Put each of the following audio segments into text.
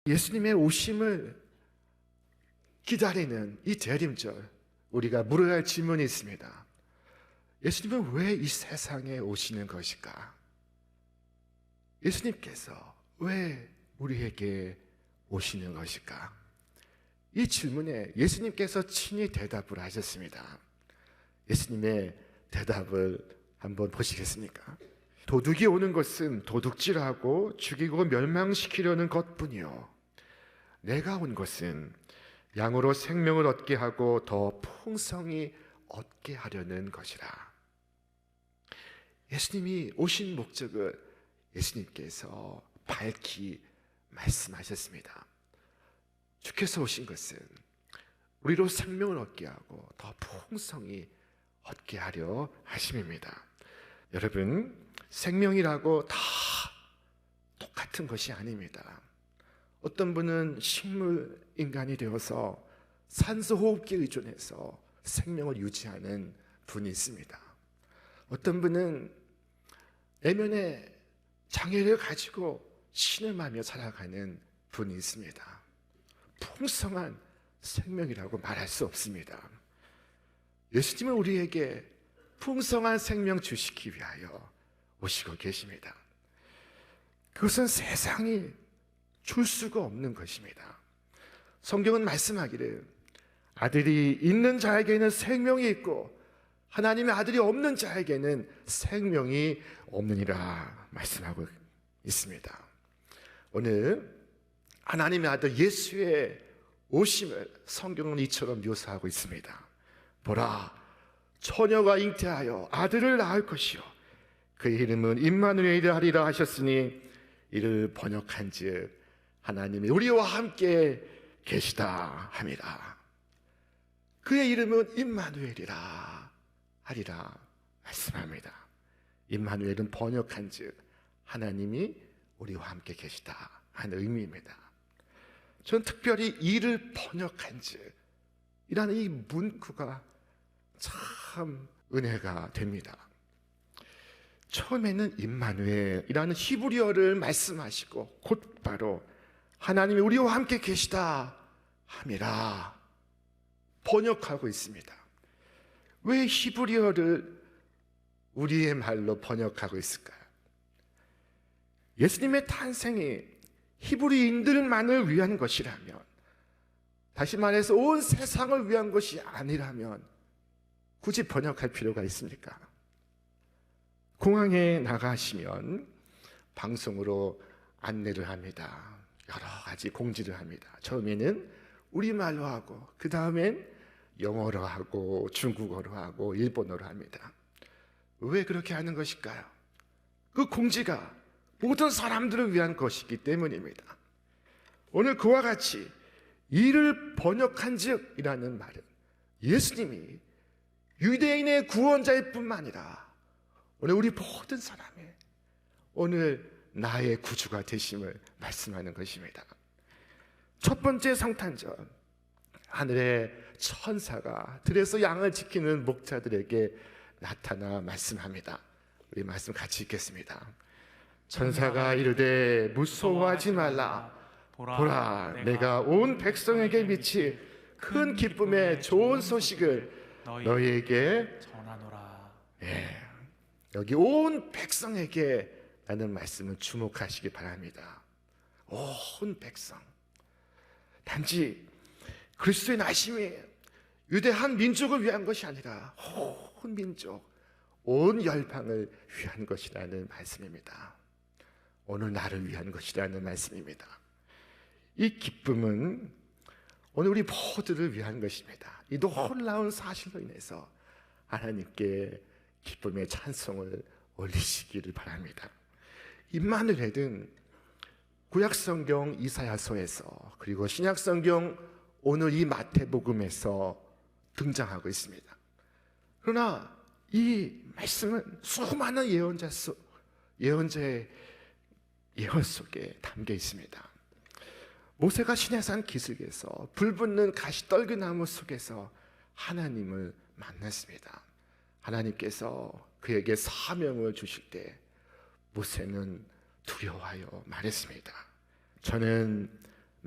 예수님의 오심을 기다리는 이 대림절, 우리가 물어야 할 질문이 있습니다. 예수님은 왜 이 세상에 오시는 것일까? 예수님께서 왜 우리에게 오시는 것일까? 이 질문에 예수님께서 친히 대답을 하셨습니다. 예수님의 대답을 한번 보시겠습니까? 도둑이 오는 것은 도둑질하고 죽이고 멸망시키려는 것뿐이요, 내가 온 것은 양으로 생명을 얻게 하고 더 풍성히 얻게 하려는 것이라. 예수님이 오신 목적을 예수님께서 밝히 말씀하셨습니다. 주께서 오신 것은 우리로 생명을 얻게 하고 더 풍성히 얻게 하려 하심입니다. 여러분, 생명이라고 다 똑같은 것이 아닙니다. 어떤 분은 식물 인간이 되어서 산소 호흡기에 의존해서 생명을 유지하는 분이 있습니다. 어떤 분은 내면의 장애를 가지고 신음하며 살아가는 분이 있습니다. 풍성한 생명이라고 말할 수 없습니다. 예수님은 우리에게 풍성한 생명 주시기 위하여 오시고 계십니다. 그것은 세상이 줄 수가 없는 것입니다. 성경은 말씀하기를 아들이 있는 자에게는 생명이 있고 하나님의 아들이 없는 자에게는 생명이 없느니라 말씀하고 있습니다. 오늘 하나님의 아들 예수의 오심을 성경은 이처럼 묘사하고 있습니다. 보라, 처녀가 잉태하여 아들을 낳을 것이요 그의 이름은 임마누엘이라 하리라 하셨으니 이를 번역한즉 하나님이 우리와 함께 계시다 함이라. 그의 이름은 임마누엘이라 하리라 말씀합니다. 임마누엘은 번역한즉 하나님이 우리와 함께 계시다 하는 의미입니다. 저는 특별히 이를 번역한즉 이라는 이 문구가 참 은혜가 됩니다. 처음에는 임마누엘이라는 히브리어를 말씀하시고 곧바로 하나님이 우리와 함께 계시다 함이라 번역하고 있습니다. 왜 히브리어를 우리의 말로 번역하고 있을까요? 예수님의 탄생이 히브리인들만을 위한 것이라면, 다시 말해서 온 세상을 위한 것이 아니라면 굳이 번역할 필요가 있습니까? 공항에 나가시면 방송으로 안내를 합니다. 여러 가지 공지를 합니다. 처음에는 우리말로 하고 그 다음엔 영어로 하고 중국어로 하고 일본어로 합니다. 왜 그렇게 하는 것일까요? 그 공지가 모든 사람들을 위한 것이기 때문입니다. 오늘 그와 같이 이를 번역한즉 이라는 말은 예수님이 유대인의 구원자일 뿐만 아니라 오늘 우리 모든 사람의 오늘 나의 구주가 되심을 말씀하는 것입니다. 첫 번째 성탄절, 하늘의 천사가 들에서 양을 지키는 목자들에게 나타나 말씀합니다. 우리 말씀 같이 읽겠습니다. 천사가 이르되 무서워하지 말라. 보라, 내가 온 백성에게 미칠 큰 기쁨의 좋은 소식을 너희에게 전하노라. 여기 온 백성에게 라는 말씀을 주목하시기 바랍니다. 온 백성, 단지 그리스도의 나심이 유대 한 민족을 위한 것이 아니라 온 민족, 온 열방을 위한 것이라는 말씀입니다. 오늘 나를 위한 것이라는 말씀입니다. 이 기쁨은 오늘 우리 모두를 위한 것입니다. 이 놀라운 사실로 인해서 하나님께 기쁨의 찬송을 올리시기를 바랍니다. 임마누엘은 구약성경 이사야서에서 그리고 신약성경 오늘 이 마태복음에서 등장하고 있습니다. 그러나 이 말씀은 수많은 예언자의 예언 속에 담겨 있습니다. 모세가 시내산 기슭에서 불붙는 가시떨기나무 속에서 하나님을 만났습니다. 하나님께서 그에게 사명을 주실 때 모세는 두려워하여 말했습니다. 저는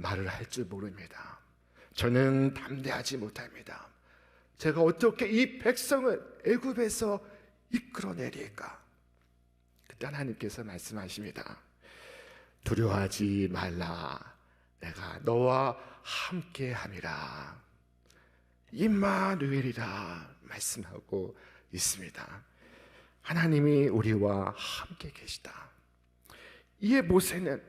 말을 할 줄 모릅니다. 저는 담대하지 못합니다. 제가 어떻게 이 백성을 애굽에서 이끌어내릴까? 그때 하나님께서 말씀하십니다. 두려워하지 말라. 내가 너와 함께함이라. 임마누엘이라 말씀하고 있습니다. 하나님이 우리와 함께 계시다. 이에 모세는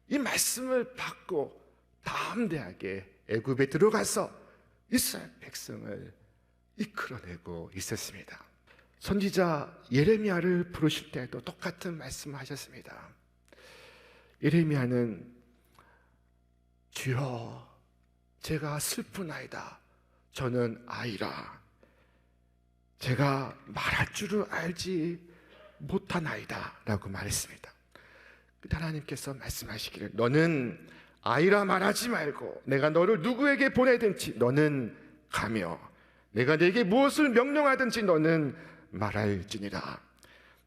이 말씀을 받고 담대하게 애굽에 들어가서 이스라엘 백성을 이끌어내고 있었습니다. 선지자 예레미야를 부르실 때도 똑같은 말씀을 하셨습니다. 예레미야는 주여 제가 슬프나이다. 저는 아이라. 제가 말할 줄을 알지 못하나이다 라고 말했습니다. 그때 하나님께서 말씀하시기를 너는 아이라 말하지 말고 내가 너를 누구에게 보내든지 너는 가며 내가 네게 무엇을 명령하든지 너는 말할지니라.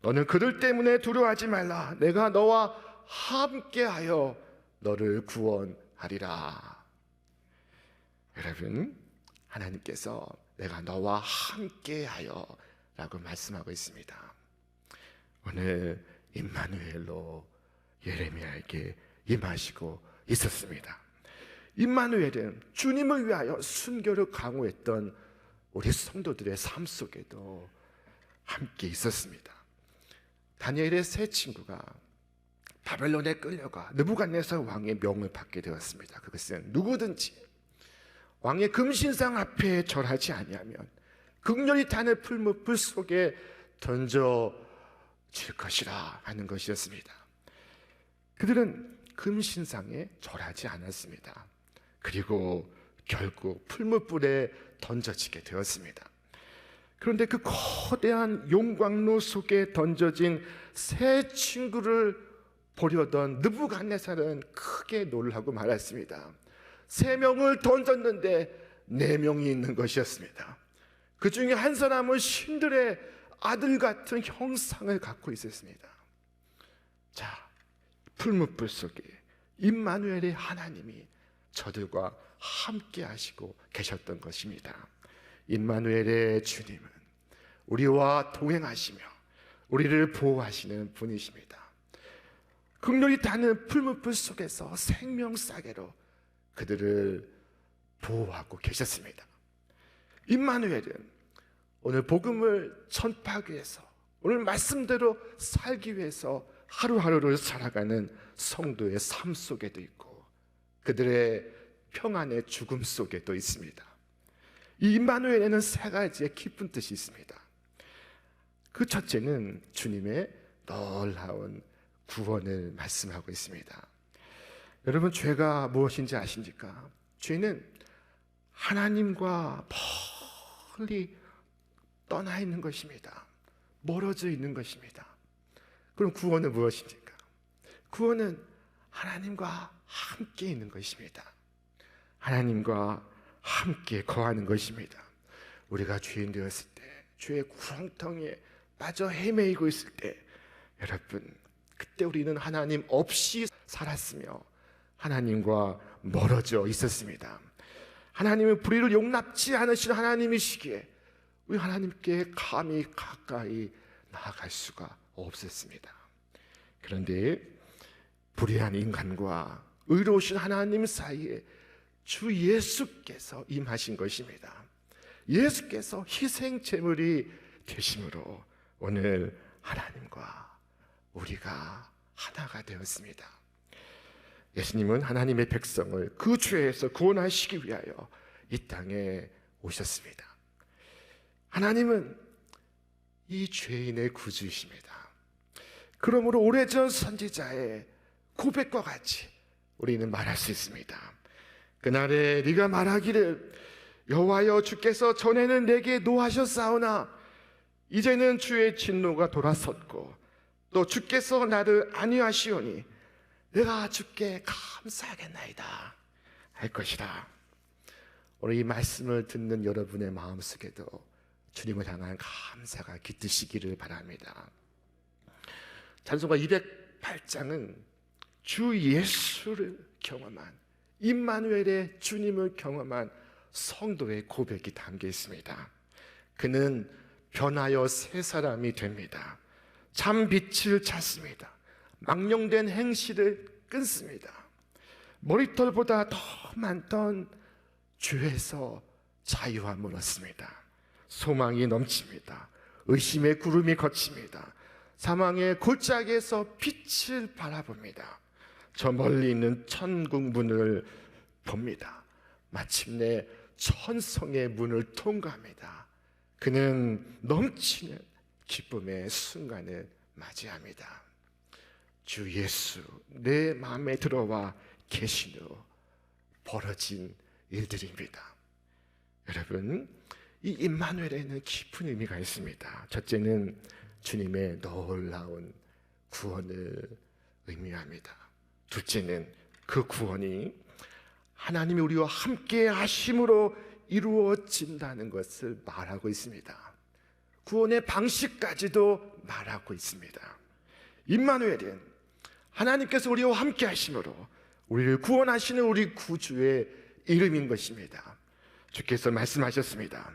너는 그들 때문에 두려워하지 말라. 내가 너와 함께하여 너를 구원하리라. 여러분, 하나님께서 내가 너와 함께하여 라고 말씀하고 있습니다. 오늘 임마누엘로 예레미야에게 임하시고 있었습니다. 임마누엘은 주님을 위하여 순교를 강요했던 우리 성도들의 삶 속에도 함께 있었습니다. 다니엘의 세 친구가 바벨론에 끌려가 느부갓네살 왕의 명을 받게 되었습니다. 그것은 누구든지 왕의 금신상 앞에 절하지 아니하면 극렬히 타는 풀무불 속에 던져질 것이라 하는 것이었습니다. 그들은 금신상에 절하지 않았습니다. 그리고 결국 풀무불에 던져지게 되었습니다. 그런데 그 거대한 용광로 속에 던져진 세 친구를 보려던 느부갓네살은 크게 놀라고 말았습니다. 3명을 던졌는데 4명이 있는 것이었습니다. 그 중에 한 사람은 신들의 아들 같은 형상을 갖고 있었습니다. 자, 풀무불 속에 임마누엘의 하나님이 저들과 함께 하시고 계셨던 것입니다. 임마누엘의 주님은 우리와 동행하시며 우리를 보호하시는 분이십니다. 극렬히 타는 풀무불 속에서 생명싸개로 그들을 보호하고 계셨습니다. 임마누엘은 오늘 복음을 전파하기 위해서 오늘 말씀대로 살기 위해서 하루하루를 살아가는 성도의 삶 속에도 있고 그들의 평안의 죽음 속에도 있습니다. 이 임마누엘에는 3가지의 깊은 뜻이 있습니다. 그 첫째는 주님의 놀라운 구원을 말씀하고 있습니다. 여러분, 죄가 무엇인지 아십니까? 죄는 하나님과 멀리 떠나 있는 것입니다. 멀어져 있는 것입니다. 그럼 구원은 무엇입니까? 구원은 하나님과 함께 있는 것입니다. 하나님과 함께 거하는 것입니다. 우리가 죄인 되었을 때, 죄의 구렁텅이에 빠져 헤매이고 있을 때, 여러분, 그때 우리는 하나님 없이 살았으며 하나님과 멀어져 있었습니다. 하나님은 불의를 용납지 않으시는 하나님이시기에 우리 하나님께 감히 가까이 나아갈 수가 없었습니다. 그런데 불의한 인간과 의로우신 하나님 사이에 주 예수께서 임하신 것입니다. 예수께서 희생 제물이 되심으로 오늘 하나님과 우리가 하나가 되었습니다. 예수님은 하나님의 백성을 그 죄에서 구원하시기 위하여 이 땅에 오셨습니다. 하나님은 이 죄인의 구주이십니다. 그러므로 오래전 선지자의 고백과 같이 우리는 말할 수 있습니다. 그날에 네가 말하기를 여호와여 주께서 전에는 내게 노하셨사오나 이제는 주의 진노가 돌아섰고 또 주께서 나를 안위하시오니 내가 주께 감사하겠나이다 할 것이다. 오늘 이 말씀을 듣는 여러분의 마음속에도 주님을 향한 감사가 깃드시기를 바랍니다. 찬송가 208장은 주 예수를 경험한 임마누엘의 주님을 경험한 성도의 고백이 담겨 있습니다. 그는 변하여 새 사람이 됩니다. 참 빛을 찾습니다. 망령된 행실을 끊습니다. 머리털보다 더 많던 죄에서 자유함을 얻습니다. 소망이 넘칩니다. 의심의 구름이 걷힙니다. 사망의 골짜기에서 빛을 바라봅니다. 저 멀리 있는 천국 문을 봅니다. 마침내 천성의 문을 통과합니다. 그는 넘치는 기쁨의 순간을 맞이합니다. 주 예수 내 마음에 들어와 계신 후 벌어진 일들입니다. 여러분, 이 임마누엘에는 깊은 의미가 있습니다. 첫째는 주님의 놀라운 구원을 의미합니다. 둘째는 그 구원이 하나님이 우리와 함께 하심으로 이루어진다는 것을 말하고 있습니다. 구원의 방식까지도 말하고 있습니다. 임마누엘은 하나님께서 우리와 함께 하심으로 우리를 구원하시는 우리 구주의 이름인 것입니다. 주께서 말씀하셨습니다.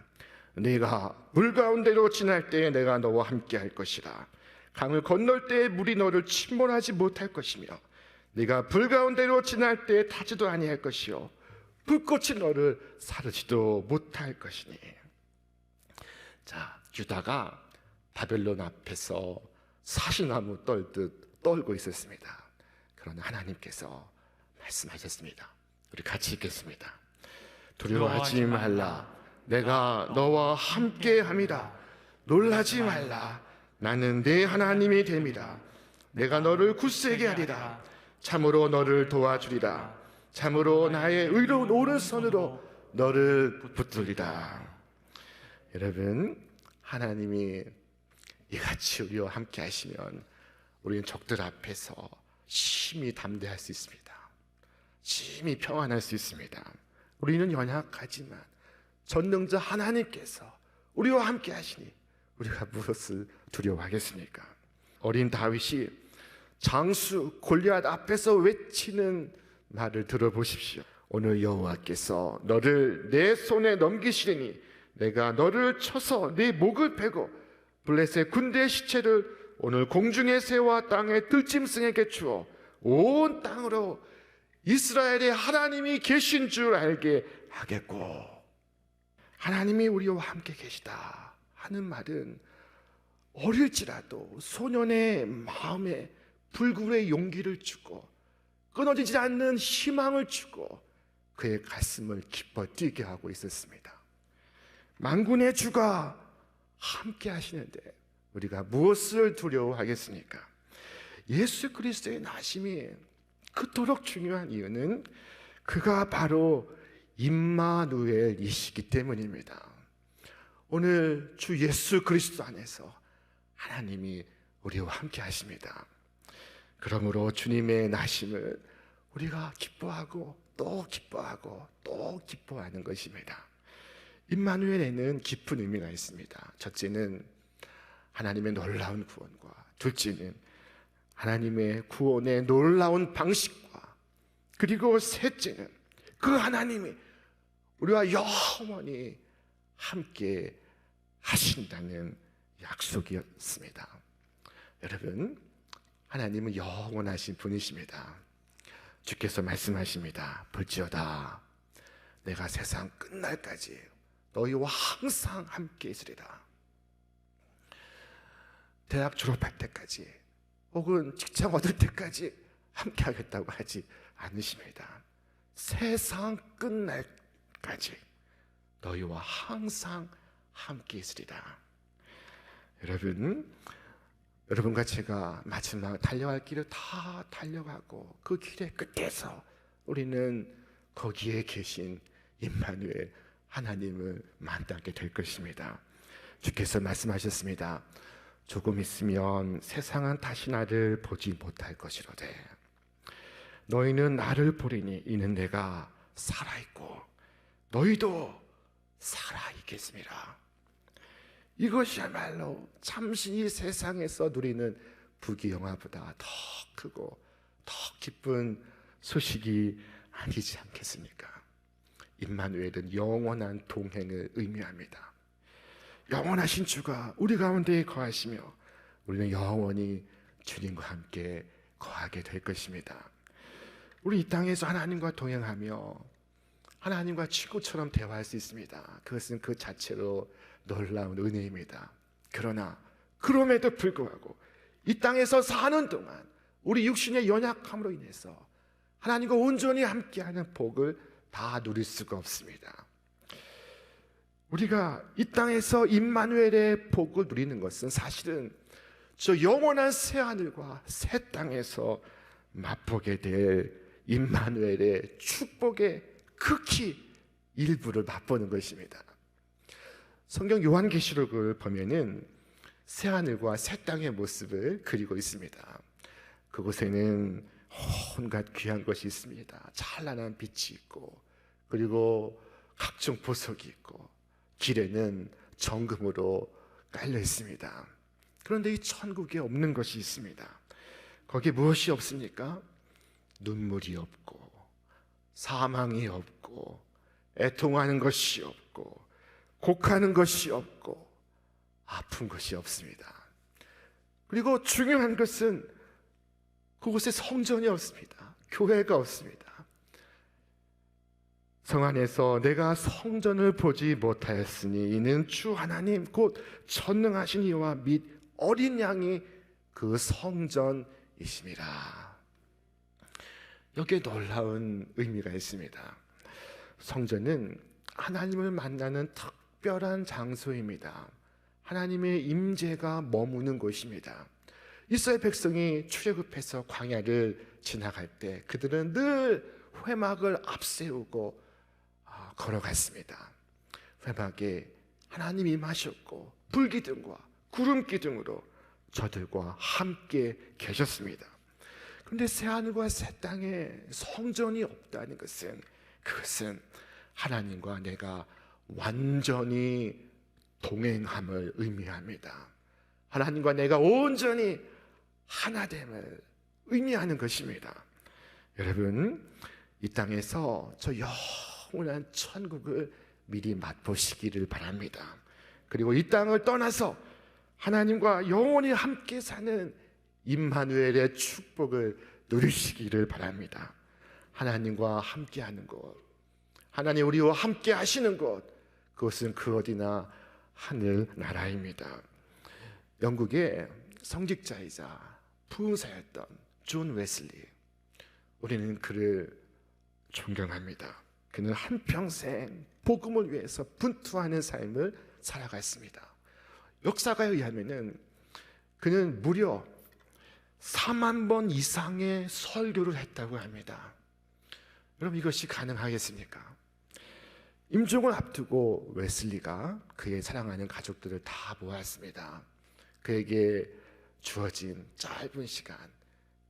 네가 물 가운데로 지날 때에 내가 너와 함께 할 것이라. 강을 건널 때에 물이 너를 침몰하지 못할 것이며 네가 불 가운데로 지날 때에 타지도 아니할 것이요 불꽃이 너를 사르지도 못할 것이니. 자, 유다가 바벨론 앞에서 사시나무 떨듯 떨고 있었습니다. 그러나 하나님께서 말씀하셨습니다. 우리 같이 읽겠습니다. 두려워하지 말라. 내가 너와 함께 함이라. 놀라지 말라. 나는 네 하나님이 됨이라. 내가 너를 굳세게 하리라. 참으로 너를 도와주리라. 참으로 나의 의로운 오른손으로 너를 붙들리라. 여러분, 하나님이 이같이 우리와 함께 하시면 우리는 적들 앞에서 심히 담대할 수 있습니다. 심히 평안할 수 있습니다. 우리는 연약하지만 전능자 하나님께서 우리와 함께 하시니 우리가 무엇을 두려워하겠습니까? 어린 다윗이 장수 골리앗 앞에서 외치는 말을 들어보십시오. 오늘 여호와께서 너를 내 손에 넘기시리니 내가 너를 쳐서 네 목을 베고 블레셋 군대의 시체를 오늘 공중의 새와 땅의 들짐승에게 주어 온 땅으로 이스라엘의 하나님이 계신 줄 알게 하겠고. 하나님이 우리와 함께 계시다 하는 말은 어릴지라도 소년의 마음에 불굴의 용기를 주고 끊어지지 않는 희망을 주고 그의 가슴을 기뻐 뛰게 하고 있었습니다. 만군의 주가 함께 하시는데 우리가 무엇을 두려워하겠습니까? 예수 그리스도의 나심이 그토록 중요한 이유는 그가 바로 임마누엘이시기 때문입니다. 오늘 주 예수 그리스도 안에서 하나님이 우리와 함께 하십니다. 그러므로 주님의 나심을 우리가 기뻐하고 또 기뻐하고 또 기뻐하는 것입니다. 임마누엘에는 깊은 의미가 있습니다. 첫째는 하나님의 놀라운 구원과 둘째는 하나님의 구원의 놀라운 방식과 그리고 셋째는 그 하나님이 우리와 영원히 함께 하신다는 약속이었습니다. 여러분, 하나님은 영원하신 분이십니다. 주께서 말씀하십니다. 볼지어다 내가 세상 끝날까지 너희와 항상 함께 있으리라. 대학 졸업할 때까지 혹은 직장 얻을 때까지 함께 하겠다고 하지 않으십니다. 세상 끝날까지 너희와 항상 함께 있으리라. 여러분과 제가 마지막 달려갈 길을 다 달려가고 그 길의 끝에서 우리는 거기에 계신 임마누엘 하나님을 만나게 될 것입니다. 주께서 말씀하셨습니다. 조금 있으면 세상은 다시 나를 보지 못할 것이로되 너희는 나를 보리니 이는 내가 살아있고 너희도 살아있겠습니다. 이것이야말로 잠시 이 세상에서 누리는 부귀영화보다 더 크고 더 기쁜 소식이 아니지 않겠습니까? 임마누엘은 영원한 동행을 의미합니다. 영원하신 주가 우리 가운데 거하시며 우리는 영원히 주님과 함께 거하게 될 것입니다. 우리 이 땅에서 하나님과 동행하며 하나님과 친구처럼 대화할 수 있습니다. 그것은 그 자체로 놀라운 은혜입니다. 그러나 그럼에도 불구하고 이 땅에서 사는 동안 우리 육신의 연약함으로 인해서 하나님과 온전히 함께하는 복을 다 누릴 수가 없습니다. 우리가 이 땅에서 임마누엘의 복을 누리는 것은 사실은 저 영원한 새 하늘과 새 땅에서 맛보게 될 임마누엘의 축복의 극히 일부를 맛보는 것입니다. 성경 요한계시록을 보면은 새 하늘과 새 땅의 모습을 그리고 있습니다. 그곳에는 온갖 귀한 것이 있습니다. 찬란한 빛이 있고, 그리고 각종 보석이 있고, 길에는 정금으로 깔려 있습니다. 그런데 이 천국에 없는 것이 있습니다. 거기에 무엇이 없습니까? 눈물이 없고, 사망이 없고, 애통하는 것이 없고, 곡하는 것이 없고, 아픈 것이 없습니다. 그리고 중요한 것은 그곳에 성전이 없습니다. 교회가 없습니다. 성 안에서 내가 성전을 보지 못하였으니 이는 주 하나님 곧 전능하신 이와 및 어린 양이 그 성전이심이라. 여기에 놀라운 의미가 있습니다. 성전은 하나님을 만나는 특별한 장소입니다. 하나님의 임재가 머무는 곳입니다. 이스라엘 백성이 출애굽해서 광야를 지나갈 때 그들은 늘 회막을 앞세우고 걸어갔습니다. 회막에 하나님이 임하셨고 불기둥과 구름기둥으로 저들과 함께 계셨습니다. 그런데 새하늘과 새 땅에 성전이 없다는 것은 그것은 하나님과 내가 완전히 동행함을 의미합니다. 하나님과 내가 온전히 하나됨을 의미하는 것입니다. 여러분, 이 땅에서 저 영원한 천국을 미리 맛보시기를 바랍니다. 그리고 이 땅을 떠나서 하나님과 영원히 함께 사는 임마누엘의 축복을 누리시기를 바랍니다. 하나님과 함께하는 곳, 하나님 우리와 함께 하시는 곳, 그것은 그 어디나 하늘나라입니다. 영국의 성직자이자 부흥사였던 존 웨슬리, 우리는 그를 존경합니다. 그는 한평생 복음을 위해서 분투하는 삶을 살아갔습니다. 역사가에 의하면 그는 무려 4만 번 이상의 설교를 했다고 합니다. 여러분, 이것이 가능하겠습니까? 임종을 앞두고 웨슬리가 그의 사랑하는 가족들을 다 모았습니다. 그에게 주어진 짧은 시간,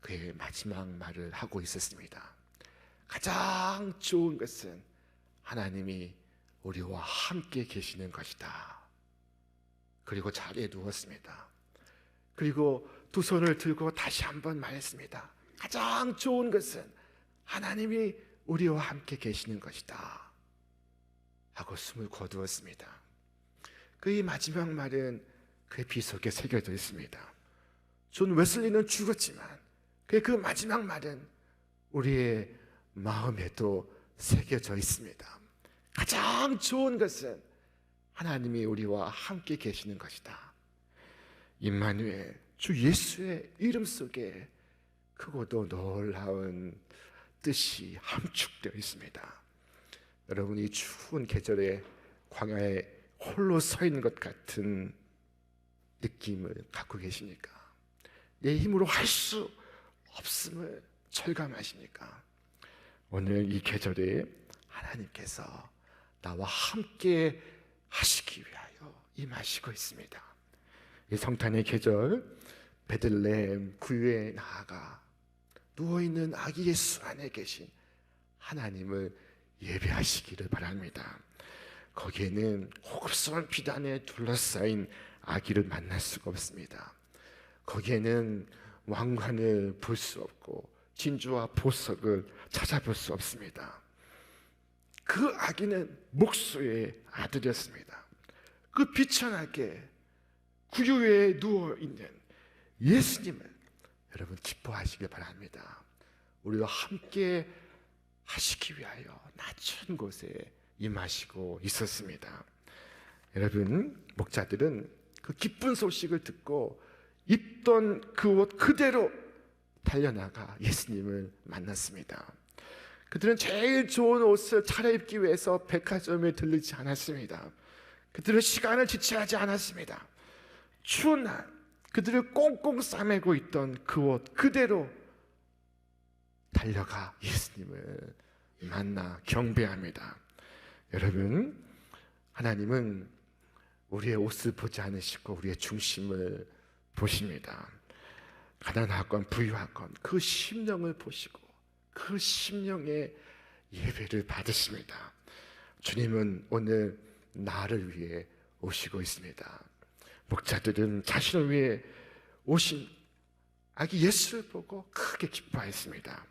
그의 마지막 말을 하고 있었습니다. 가장 좋은 것은 하나님이 우리와 함께 계시는 것이다. 그리고 자리에 누웠습니다. 그리고 두 손을 들고 다시 한번 말했습니다. 가장 좋은 것은 하나님이 우리와 함께 계시는 것이다 하고 숨을 거두었습니다. 그의 마지막 말은 그의 비속에 새겨져 있습니다. 존 웨슬리는 죽었지만 그의 그 마지막 말은 우리의 마음에도 새겨져 있습니다. 가장 좋은 것은 하나님이 우리와 함께 계시는 것이다. 임마누엘, 주 예수의 이름 속에 크고도 놀라운 뜻이 함축되어 있습니다. 여러분이 추운 계절에 광야에 홀로 서 있는 것 같은 느낌을 갖고 계십니까? 내 힘으로 할 수 없음을 절감하십니까? 오늘 이 계절에 하나님께서 나와 함께 하시기 위하여 임하시고 있습니다. 이 성탄의 계절, 베들레헴 구유에 나아가 누워있는 아기 예수 안에 계신 하나님을 예배하시기를 바랍니다. 거기에는 호흡스러운 비단에 둘러싸인 아기를 만날 수가 없습니다. 거기에는 왕관을 볼 수 없고 진주와 보석을 찾아볼 수 없습니다. 그 아기는 목수의 아들이었습니다. 그 비천하게 구유에 누워있는 예수님을 여러분 기뻐하시길 바랍니다. 우리와 함께 하시기 위하여 낮은 곳에 임하시고 있었습니다. 여러분, 목자들은 그 기쁜 소식을 듣고 입던 그 옷 그대로 달려나가 예수님을 만났습니다. 그들은 제일 좋은 옷을 차려입기 위해서 백화점에 들르지 않았습니다. 그들은 시간을 지체하지 않았습니다. 추운 날 그들을 꽁꽁 싸매고 있던 그 옷 그대로 달려가 예수님을 만나 경배합니다. 여러분, 하나님은 우리의 옷을 보지 않으시고 우리의 중심을 보십니다. 가난하건 부유하건 그 심령을 보시고 그 심령의 예배를 받으십니다. 주님은 오늘 나를 위해 오시고 있습니다. 목자들은 자신을 위해 오신 아기 예수를 보고 크게 기뻐했습니다.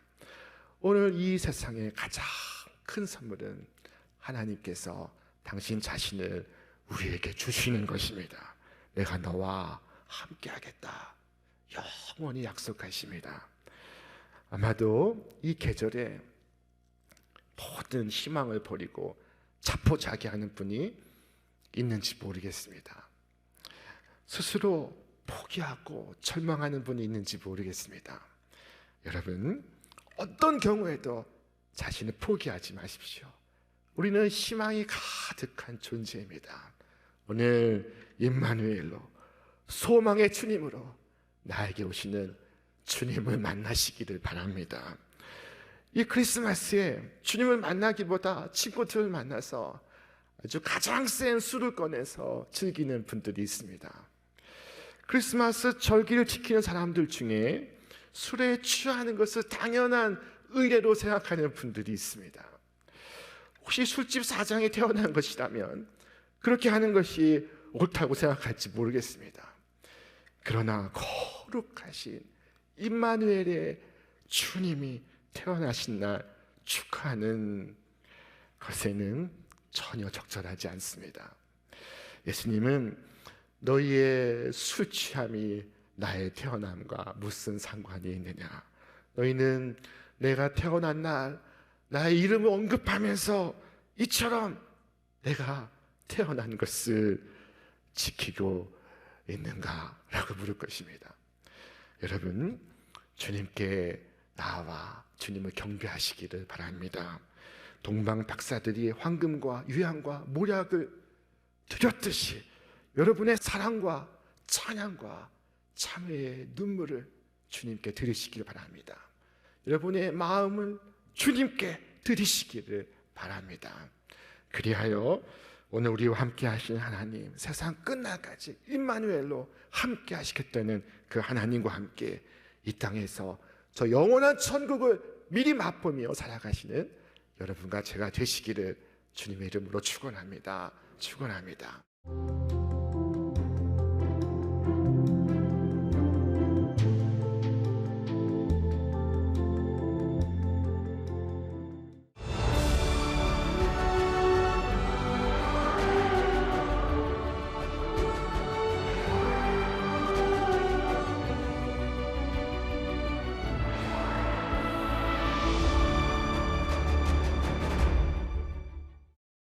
오늘 이 세상의 가장 큰 선물은 하나님께서 당신 자신을 우리에게 주시는 것입니다. 내가 너와 함께하겠다, 영원히 약속하십니다. 아마도 이 계절에 모든 희망을 버리고 자포자기하는 분이 있는지 모르겠습니다. 스스로 포기하고 절망하는 분이 있는지 모르겠습니다. 여러분, 어떤 경우에도 자신을 포기하지 마십시오. 우리는 희망이 가득한 존재입니다. 오늘 임마누엘로 소망의 주님으로 나에게 오시는 주님을 만나시기를 바랍니다. 이 크리스마스에 주님을 만나기보다 친구들을 만나서 아주 가장 센 술을 꺼내서 즐기는 분들이 있습니다. 크리스마스 절기를 지키는 사람들 중에 술에 취하는 것을 당연한 의례로 생각하는 분들이 있습니다. 혹시 술집 사장이 태어난 것이라면 그렇게 하는 것이 옳다고 생각할지 모르겠습니다. 그러나 거룩하신 임마누엘의 주님이 태어나신 날 축하하는 것에는 전혀 적절하지 않습니다. 예수님은 너희의 술 취함이 나의 태어남과 무슨 상관이 있느냐? 너희는 내가 태어난 날 나의 이름을 언급하면서 이처럼 내가 태어난 것을 지키고 있는가? 라고 물을 것입니다. 여러분, 주님께 나와 주님을 경배하시기를 바랍니다. 동방 박사들이 황금과 유향과 모략을 드렸듯이 여러분의 사랑과 찬양과 참회의 눈물을 주님께 드리시기를 바랍니다. 여러분의 마음을 주님께 드리시기를 바랍니다. 그리하여 오늘 우리와 함께 하신 하나님, 세상 끝날까지 임마누엘로 함께 하시겠다는 그 하나님과 함께 이 땅에서 저 영원한 천국을 미리 맛보며 살아가시는 여러분과 제가 되시기를 주님의 이름으로 축원합니다. 축원합니다.